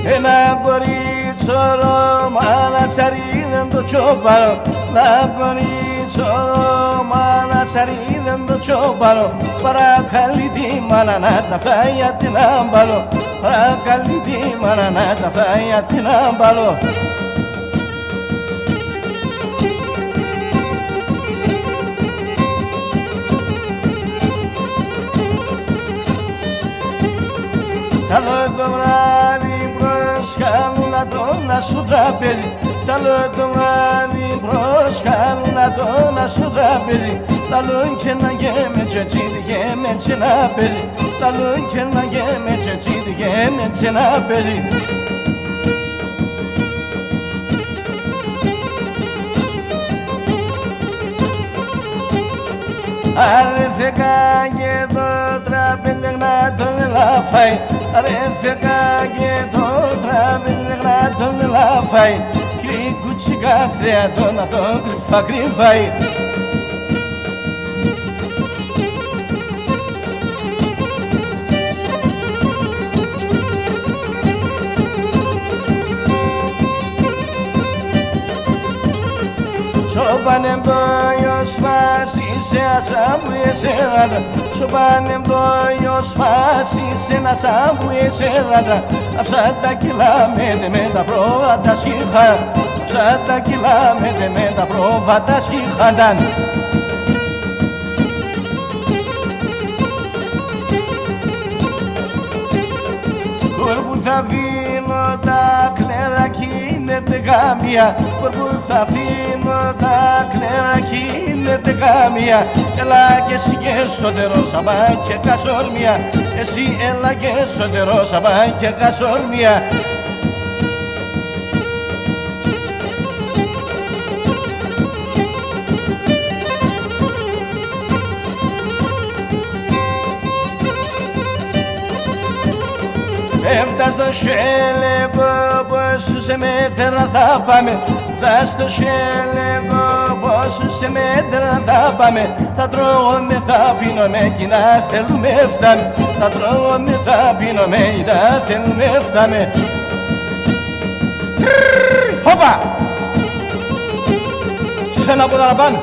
ένα μπορίτσο μανατσαρί δεν το τσόπαρο, ένα μπορίτσο μανατσαρί δεν το τσόπαρο, παρακαλεί τη μάνα να τα φάει για την άμπαλο, παρακαλεί τη μάνα να τα φάει για την άμπαλο. Καλό το βράδυ προσκάλουν να σου τραπέζι, καλό το βράδυ προσκάλουν να σου τραπέζι, λαλούν και να γέμε τσετσίδι και με τσένα παίζει, λαλούν και να γέμε τσετσίδι και με τσένα παίζει. Άρε φεκάγε το τραπέζι να τον ελαφάει, άρε φεκάγε το τραπέζι να τον ελαφάει, κι η κουτσικάτρια το να τον κρυφά κρυφάει. Σοπάνε το γιος μας είσαι ασάμπου εσέρατα, σοπάνε το γιος μας είσαι ένα σάμπου εσέρατα, αυτά τα κιλά με τα πρόβατα σχήχα, αυτά τα κιλά με τα πρόβατα σχήχανταν. Κορπού θα βίνω τα κλέρα κι είναι τεγάμια, κορπού θα αφήνω τα κλέρα κι είναι τεγάμια. Έλα και εσύ και σωτερό σαμπά και κασόρμια, εσύ έλα και σωτερό σαμπά και κασόρμια. Έφτα στο σέλεγο πόσους σε μέτρα θα πάμε, φτά στο σέλεγο πόσους σε μέτρα θα πάμε, θα τρώγομαι, θα πίνομαι κι να θέλουμε φτάμε, θα τρώγομαι, θα πίνομαι κι να θέλουμε φτάμε. Χόπα! Σ' ένα από τα να πάνε.